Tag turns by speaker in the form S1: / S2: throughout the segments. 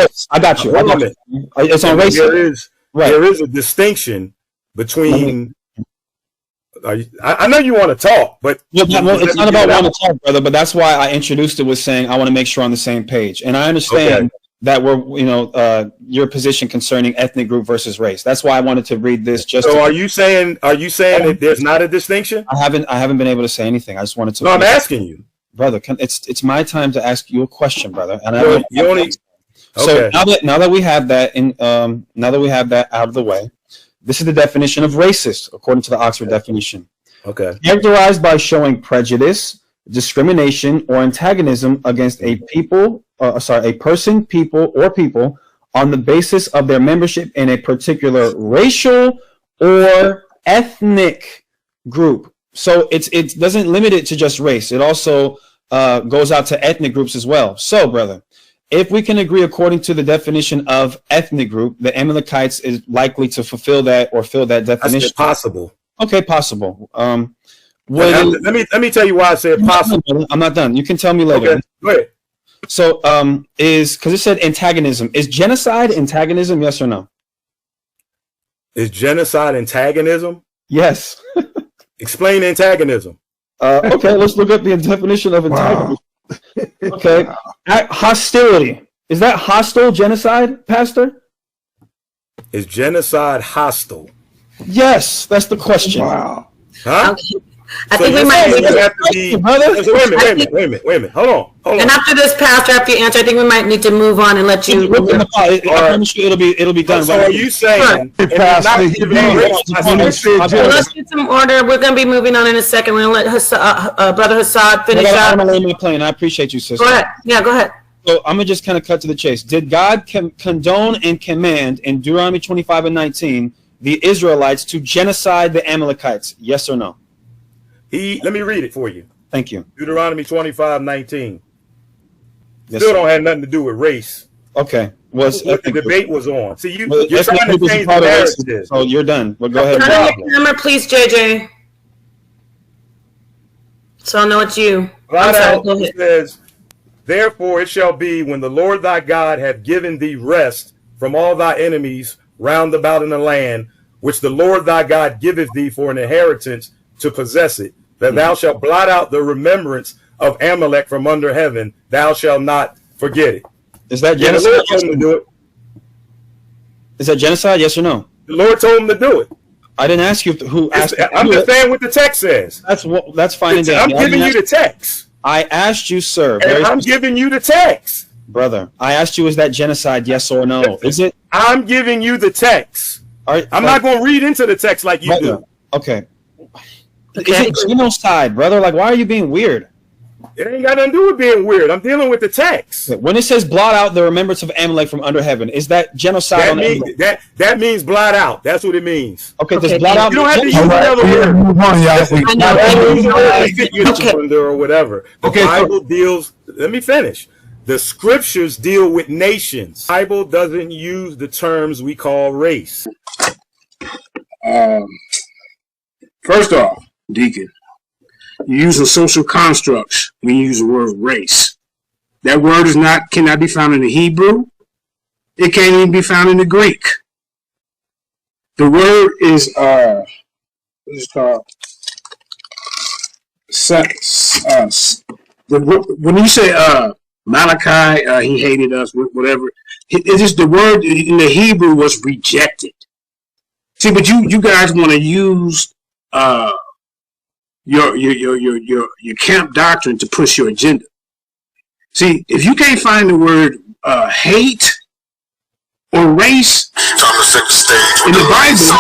S1: race. I got you. It's on race.
S2: There is a distinction between. I know you want to talk, but
S1: it's not about wanting to talk, brother. But that's why I introduced it with saying I want to make sure on the same page, and I understand that we're your position concerning ethnic group versus race. That's why I wanted to read this.
S2: Are you saying that there's not a distinction?
S1: I haven't been able to say anything. I just wanted to.
S2: No, I'm asking you,
S1: brother. It's my time to ask you a question, brother. And
S2: so
S1: now that we have that out of the way. This is the definition of racist, according to the Oxford definition.
S2: Okay.
S1: Characterized by showing prejudice, discrimination, or antagonism against a person, people, or people on the basis of their membership in a particular racial or ethnic group. So it doesn't limit it to just race. It also goes out to ethnic groups as well. So, brother, if we can agree according to the definition of ethnic group, the Amalekites is likely to fulfill that or fill that definition.
S2: That's possible.
S1: Okay, possible.
S2: Let me tell you why I said possible.
S1: I'm not done. You can tell me later.
S2: Okay, go ahead.
S1: So, because it said antagonism. Is genocide antagonism? Yes or no?
S2: Is genocide antagonism?
S1: Yes.
S2: Explain antagonism.
S1: Okay, let's look at the definition of antagonism. Wow. Okay, hostility. Is that hostile genocide, Pastor?
S2: Is genocide hostile?
S1: Yes, that's the question.
S2: Wow. Huh?
S3: Okay. I think we might need to
S2: wait a minute. Hold on.
S3: And after this, Pastor, after you answer, I think we might need to move on and let you.
S1: I promise you it'll be done.
S2: So are you saying?
S3: Let's get some order. We're going to be moving on in a second. We're going to let Brother Hassad finish up.
S1: I'm going to lay my plane. I appreciate you, sister.
S3: Go ahead. Yeah, go ahead.
S1: So I'm going to just kind of cut to the chase. Did God condone and command in Deuteronomy 25:19 the Israelites to genocide the Amalekites? Yes or no?
S2: Let me read it for you.
S1: Thank you.
S2: Deuteronomy 25:19.
S1: Yes,
S2: Still don't have nothing to do with race.
S1: Okay.
S2: The debate was on. See, you're trying to change the narrative.
S1: So you're done. Well, go ahead.
S3: Turn on your camera, please, JJ. So I'll know it's you.
S2: It says, therefore it shall be when the Lord thy God hath given thee rest from all thy enemies round about in the land, which the Lord thy God giveth thee for an inheritance to possess it, that thou shalt blot out the remembrance of Amalek from under heaven. Thou shalt not forget it.
S1: Is that genocide?
S2: The Lord told him to do it.
S1: Is that genocide? Yes or no?
S2: The Lord told him to do it.
S1: I didn't ask you who asked.
S2: I'm just saying what the text says.
S1: That's fine.
S2: I'm giving you the text.
S1: I asked you, sir.
S2: And I'm giving you the text.
S1: Brother, I asked you, is that genocide? Yes or no? Is it?
S2: I'm giving you the text. I'm not going to read into the text like you do.
S1: Okay. Is it genocide, brother? Like, why are you being weird?
S2: It ain't got nothing to do with being weird. I'm dealing with the text.
S1: When it says blot out the remembrance of Amalek from under heaven, is that genocide?
S2: That means blot out. That's what it means.
S1: Okay, does blot out?
S2: You don't have to use another word. Or whatever. The Bible deals. Let me finish. The scriptures deal with nations. The Bible doesn't use the terms we call race.
S4: First off, Deacon, you're using social constructs when you use the word race. That word cannot be found in the Hebrew. It can't even be found in the Greek. The word is what is it called? When you say Malachi, he hated us, whatever. It's just the word in the Hebrew was rejected. See, but you guys want to use your camp doctrine to push your agenda. See, if you can't find the word hate or race in the Bible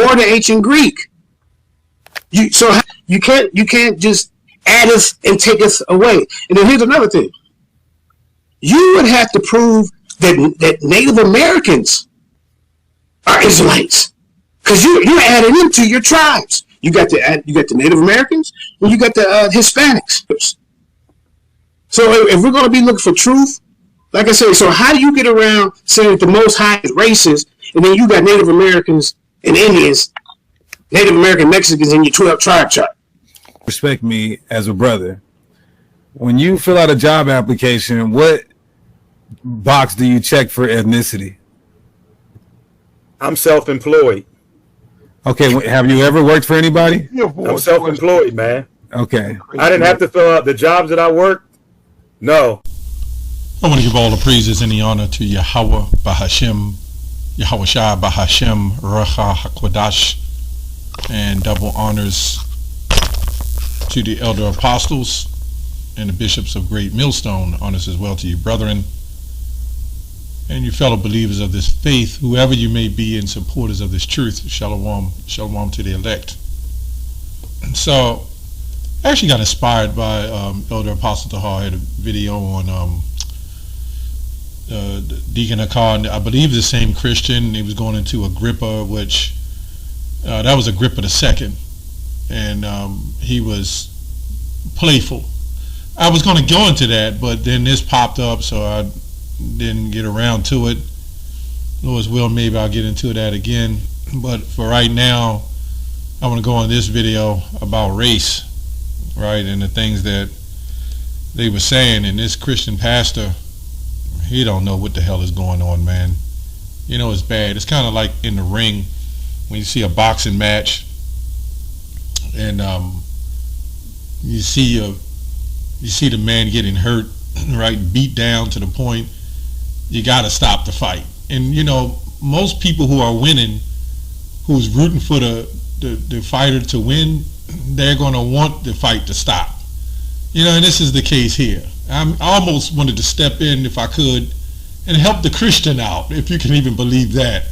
S4: or the ancient Greek, you can't just add us and take us away. And then here's another thing: you would have to prove that Native Americans are Israelites, because you're adding them to your tribes. You got the Native Americans, and you got the Hispanics. So if we're going to be looking for truth, like I said, so how do you get around saying that the Most High is racist, and then you got Native Americans and Indians, Native American Mexicans in your 12 tribe chart?
S5: Respect me as a brother. When you fill out a job application, what box do you check for ethnicity?
S2: I'm self-employed.
S5: Okay, have you ever worked for anybody?
S2: I'm self-employed, man.
S5: Okay.
S2: I didn't have to fill out the jobs that I worked. No.
S6: I want to give all the praises and the honor to Yahweh Bahashem, Yahweh Shai Bahashem, Racha HaKodash, and double honors to the elder apostles and the bishops of Great Millstone. Honors as well to you, brethren, and you fellow believers of this faith, whoever you may be, and supporters of this truth. Shalom, shalom to the elect. And so, I actually got inspired by Elder Apostle Tahar. I had a video on Deacon Akar, I believe the same Christian. He was going into Agrippa, which that was Agrippa II, and he was playful. I was going to go into that, but then this popped up, so I didn't get around to it. Lord's will, maybe I'll get into that again. But for right now, I want to go on this video about race, right, and the things that they were saying. And this Christian pastor, he don't know what the hell is going on, man. You know, it's bad. It's kind of like in the ring when you see a boxing match, and you see the man getting hurt, right, beat down to the point you got to stop the fight. And you know, most people who are winning, who's rooting for the fighter to win, they're going to want the fight to stop. You know, and this is the case here. I almost wanted to step in, if I could, and help the Christian out, if you can even believe that.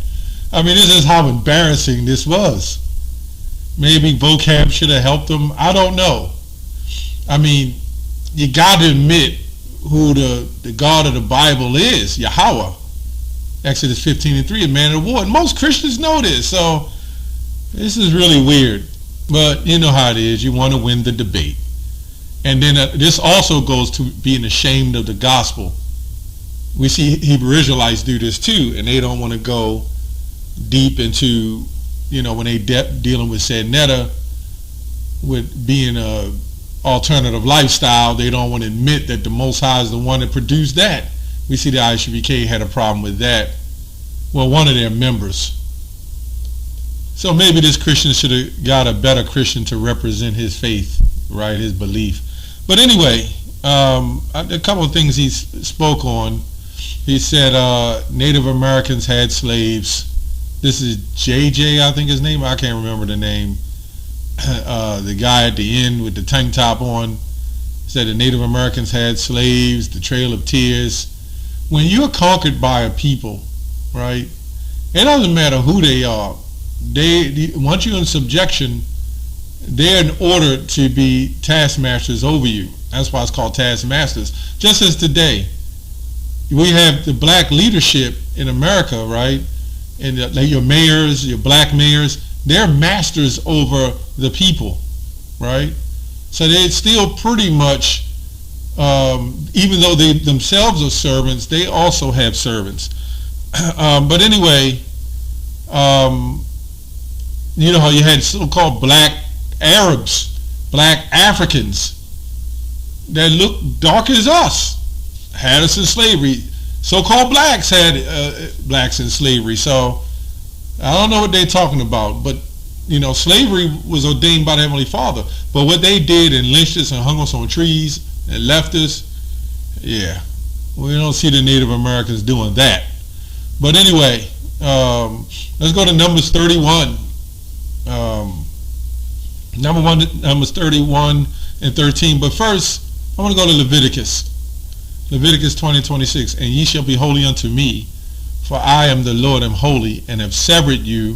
S6: I mean, this is how embarrassing this was. Maybe vocab should have helped them. I don't know. I mean, you got to admit who the God of the Bible is, Yahweh. Exodus 15:3, a man of war. And most Christians know this, so this is really weird. But you know how it is. You want to win the debate. And then this also goes to being ashamed of the gospel. We see Hebrew Israelites do this too, and they don't want to go deep into, you know, when they dealing with Netta, with being a alternative lifestyle, they don't want to admit that the Most High is the one that produced that. We see the ISUBK had a problem with that. Well, one of their members. So maybe this Christian should have got a better Christian to represent his faith, right, his belief. But anyway, a couple of things he spoke on. He said Native Americans had slaves. This is JJ, I think his name. I can't remember the name. The guy at the end with the tank top on said the Native Americans had slaves, the Trail of Tears. When you're conquered by a people, right, it doesn't matter who they are. Once you're in subjection, they're in order to be taskmasters over you. That's why it's called taskmasters. Just as today, we have the black leadership in America, right? And like your mayors, your black mayors, they're masters over the people, right? So they're still pretty much, even though they themselves are servants, they also have servants. But anyway, you know how you had so-called black Arabs, black Africans that looked dark as us, had us in slavery. So-called blacks had blacks in slavery. So I don't know what they're talking about, but you know, slavery was ordained by the Heavenly Father. But what they did and lynched us and hung us on trees and left us, yeah, we don't see the Native Americans doing that. But anyway, let's go to Numbers 31. Numbers 31 and 13. But first, I want to go to Leviticus. Leviticus 20:26. And ye shall be holy unto me, for I am the Lord, am holy, and have severed you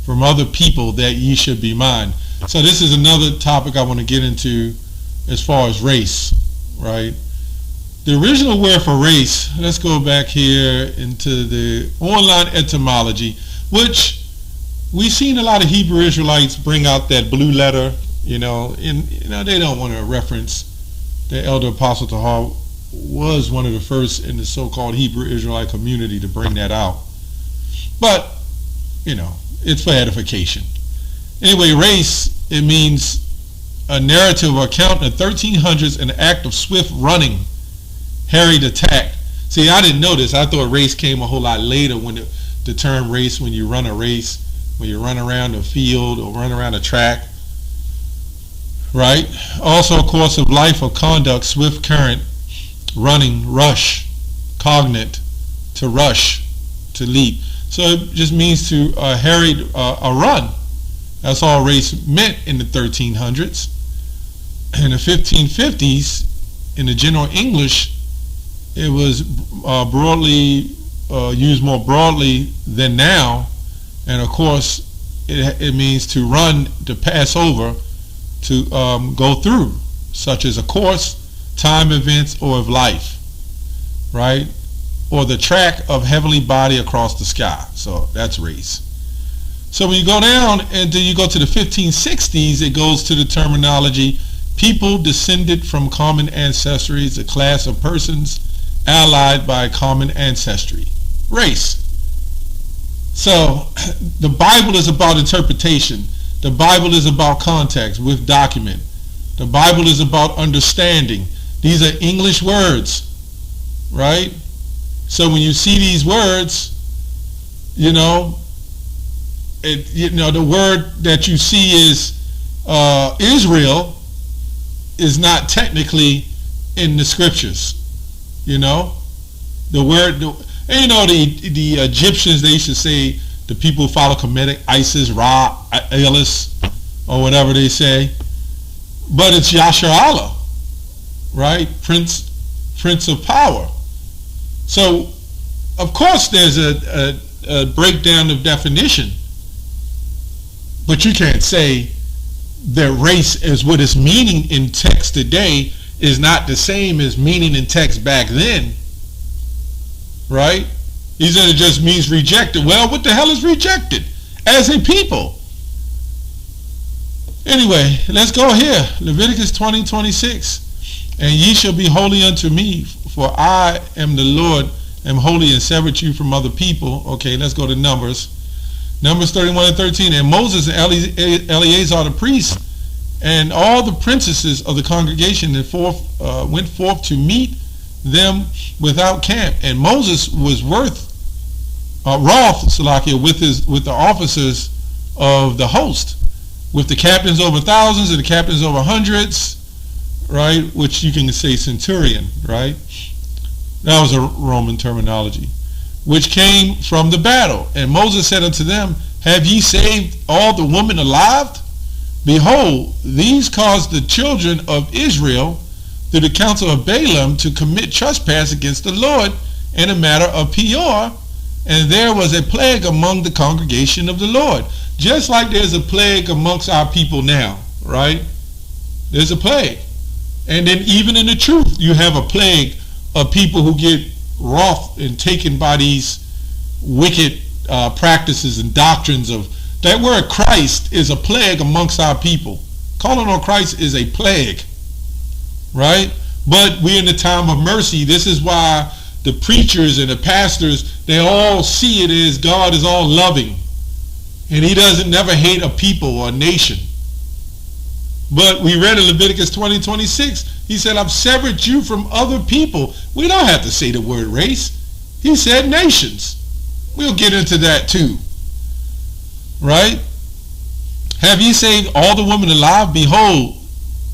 S6: from other people, that ye should be mine. So this is another topic I want to get into as far as race, right? The original word for race, let's go back here into the online etymology, which we've seen a lot of Hebrew Israelites bring out that blue letter, you know, and you know, they don't want to reference the elder apostle Tahar was one of the first in the so-called Hebrew Israelite community to bring that out. But, you know, it's for edification. Anyway, race, it means a narrative or account in the 1300s, an act of swift running, harried attack. See, I didn't know this. I thought race came a whole lot later when the term race, when you run a race, when you run around the field or run around a track. Right? Also, course of life or conduct, swift current, running, rush, cognate, to rush, to leap. So it just means to hurry a run. That's all race meant in the 1300s. In the 1550s, in the general English, it was broadly used more broadly than now. And of course, it means to run, to pass over, to go through, such as a course, time, events, or of life, right? Or the track of heavenly body across the sky. So that's race. So when you go down and you go to the 1560s, it goes to the terminology people descended from common ancestries, a class of persons allied by a common ancestry. Race. So the Bible is about interpretation. The Bible is about context with document. The Bible is about understanding. These are English words, right? So when you see these words, the word that you see is Israel is not technically in the scriptures. The word, the Egyptians, they used to say the people who follow Kemetic, Isis, Ra-Ist, or whatever they say, but it's Yasher Allah, right? Prince of power. So, of course, there's a breakdown of definition, but you can't say that race is what it's meaning in text today is not the same as meaning in text back then, right? He said it just means rejected. Well, what the hell is rejected as a people? Anyway, let's go here. Leviticus 20:26. And ye shall be holy unto me, for I am the Lord, am holy, and severed you from other people. Okay, let's go to Numbers. Numbers 31:13. And Moses and Eleazar the priest and all the princesses of the congregation went forth to meet them without camp. And Moses was wroth with the officers of the host, with the captains over thousands and the captains over hundreds, right? Which you can say centurion, right? That was a Roman terminology. Which came from the battle. And Moses said unto them, have ye saved all the women alive? Behold, these caused the children of Israel through the counsel of Balaam to commit trespass against the Lord in a matter of Peor, and there was a plague among the congregation of the Lord. Just like there's a plague amongst our people now, right? There's a plague. And then even in the truth, you have a plague of people who get wroth and taken by these wicked practices and doctrines of that word Christ is a plague amongst our people. Calling on Christ is a plague, right? But we're in the time of mercy. This is why the preachers and the pastors, they all see it as God is all loving, and he doesn't never hate a people or a nation. But we read in Leviticus 20:26, he said, I've severed you from other people. We don't have to say the word race. He said nations. We'll get into that too. Right? Have ye saved all the women alive? Behold,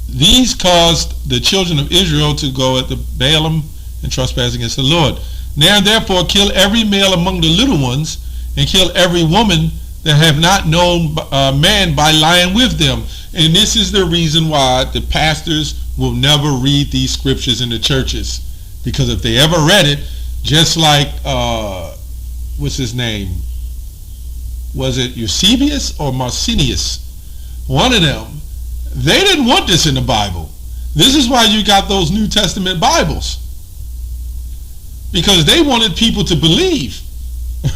S6: these caused the children of Israel to go at the Balaam and trespass against the Lord. Now therefore kill every male among the little ones, and kill every woman that have not known man by lying with them. And this is the reason why the pastors will never read these scriptures in the churches. Because if they ever read it, just like, what's his name? Was it Eusebius or Marcinius? One of them. They didn't want this in the Bible. This is why you got those New Testament Bibles. Because they wanted people to believe,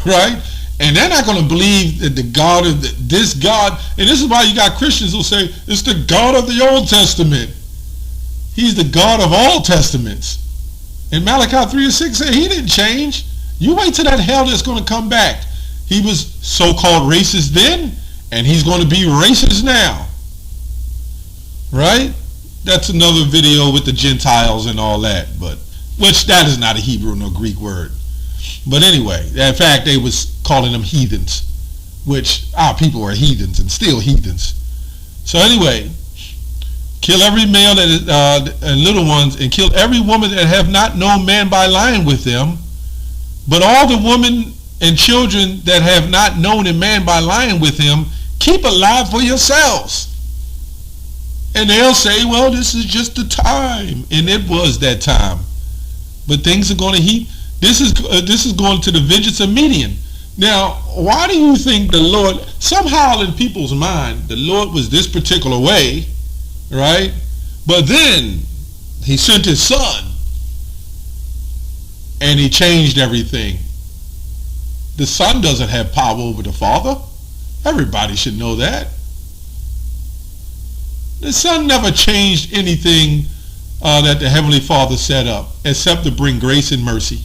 S6: right? And they're not going to believe that the God of this God, and this is why you got Christians who say, it's the God of the Old Testament. He's the God of all testaments. And Malachi 3:6 said he didn't change. You wait till that hell that's going to come back. He was so-called racist then, and he's going to be racist now. Right? That's another video with the Gentiles and all that, but which that is not a Hebrew nor Greek word. But anyway, in fact, they was calling them heathens, which our people are heathens and still heathens. So anyway, kill every male that is, and little ones, and kill every woman that have not known man by lying with them. But all the women and children that have not known a man by lying with him, keep alive for yourselves. And they'll say, well, this is just the time. And it was that time. But things are going to heat. This is going to the vengeance of Midian. Now, why do you think the Lord, somehow in people's mind, the Lord was this particular way, right? But then he sent his son and he changed everything. The son doesn't have power over the father. Everybody should know that. The son never changed anything that the Heavenly Father set up, except to bring grace and mercy.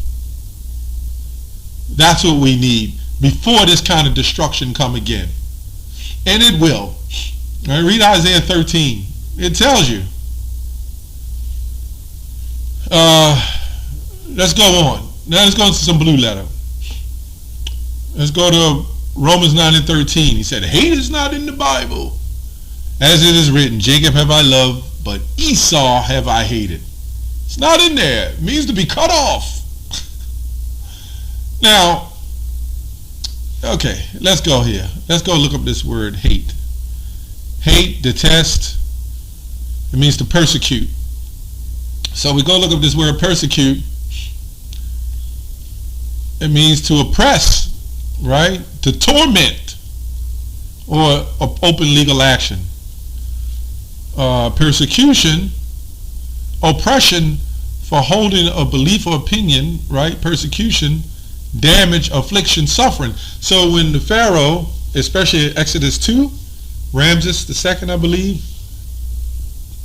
S6: That's what we need before this kind of destruction come again. And it will. All right, read Isaiah 13. It tells you. Let's go on. Now let's go into some blue letter. Let's go to Romans 9 and 13. He said, hate is not in the Bible. As it is written, Jacob have I loved, but Esau have I hated. It's not in there. It means to be cut off. Now, okay, let's go here. Let's go look up this word hate. Hate, detest, it means to persecute. So we go look up this word persecute. It means to oppress, right? To torment or open legal action. Persecution, oppression for holding a belief or opinion, right? Persecution, damage, affliction, suffering. So when the Pharaoh, especially Exodus 2, Ramses II, I believe,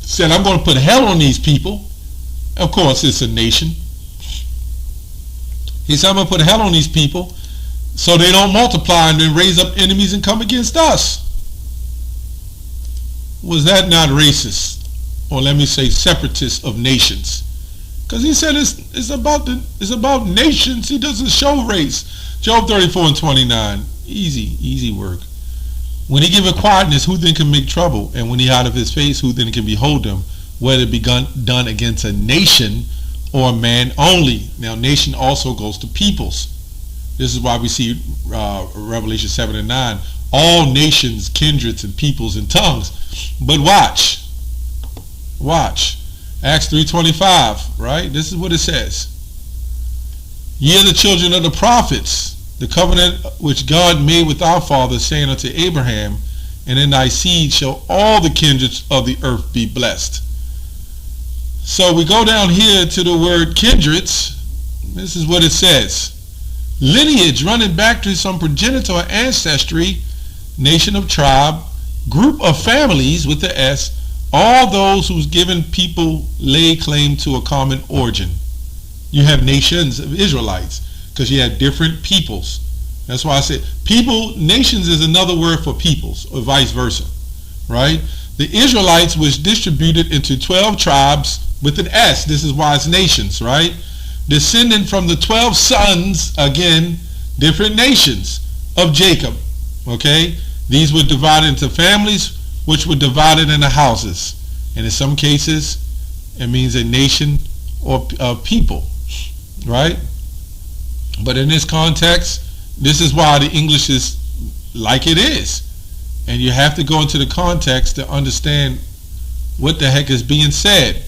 S6: said, I'm going to put hell on these people. Of course, it's a nation. He said, I'm going to put hell on these people so they don't multiply and then raise up enemies and come against us. Was that not racist? Or let me say separatist of nations? Because he said it's about nations. He doesn't show race. Job 34 and 29. Easy work. When he giveth quietness, who then can make trouble? And when he hide of his face, who then can behold him? Whether it be done against a nation or a man only. Now, nation also goes to peoples. This is why we see Revelation 7 and 9. All nations, kindreds, and peoples and tongues. But watch. Acts 3:25, right? This is what it says. Ye are the children of the prophets, the covenant which God made with our fathers, saying unto Abraham, and in thy seed shall all the kindreds of the earth be blessed. So we go down here to the word kindreds. This is what it says. Lineage, running back to some progenitor or ancestry, nation of tribe, group of families with the S, all those whose given people lay claim to a common origin. You have nations of Israelites because you have different peoples. That's why I said nations is another word for peoples, or vice versa, right? The Israelites was distributed into 12 tribes with an S. This is why it's nations, right? Descending from the 12 sons, again, different nations of Jacob, okay? These were divided into families, which were divided into houses. And in some cases, it means a nation or people, right? But in this context, this is why the English is like it is. And you have to go into the context to understand what the heck is being said.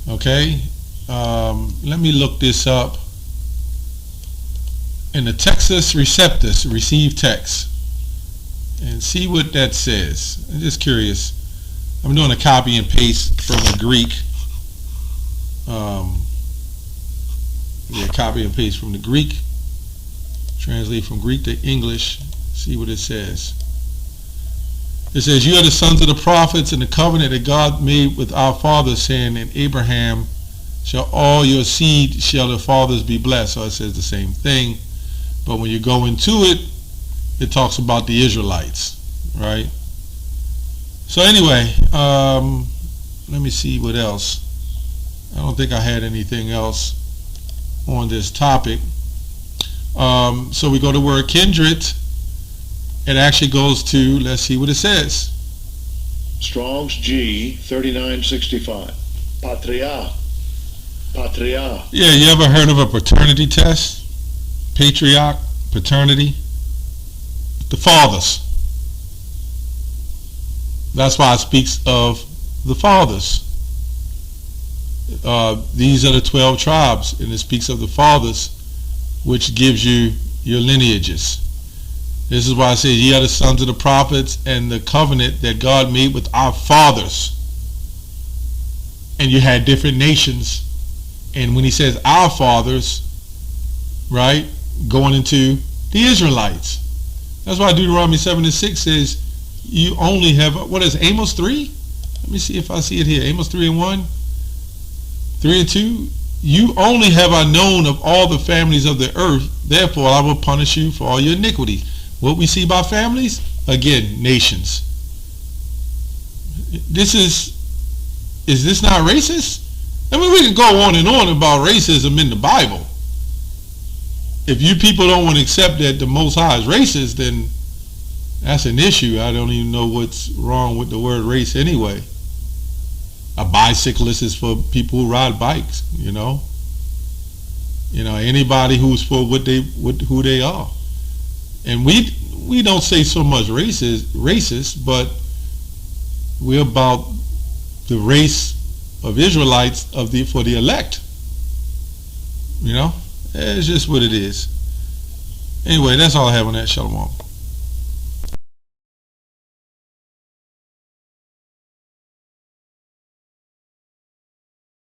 S6: Okay? Let me look this up. In the Textus Receptus, receive text, and see what that says. I'm just curious. I'm doing a copy and paste from the Greek. Copy and paste from the Greek. Translate from Greek to English. See what it says. It says, you are the sons of the prophets and the covenant that God made with our fathers, saying, in Abraham shall all your seed shall the fathers be blessed. So it says the same thing. But when you go into it, it talks about the Israelites, right? So anyway, let me see what else. I don't think I had anything else on this topic. So we go to word kindred. It actually goes to, let's see what it says.
S7: Strong's G 3965. Patria. Patria.
S6: Yeah, you ever heard of a paternity test? Patriarch, paternity. The fathers. That's why it speaks of the fathers. These are the 12 tribes, and it speaks of the fathers, which gives you your lineages. This is why it says, ye are the sons of the prophets, and the covenant that God made with our fathers. And you had different nations. And when he says our fathers, right, going into the Israelites. That's why Deuteronomy 7:6 says, you only have, what is Amos 3? Let me see if I see it here. Amos 3:1, 3:2. You only have I known of all the families of the earth, therefore I will punish you for all your iniquity. What we see by families, again, nations. Is this not racist? I mean, we can go on and on about racism in the Bible. If you people don't want to accept that the Most High is racist, then that's an issue. I don't even know what's wrong with the word race anyway. A bicyclist is for people who ride bikes, you know. You know, anybody who's for who they are. And we don't say so much racist, but we're about the race of Israelites for the elect. You know, it's just what it is. Anyway, that's all I have on that. Shalom.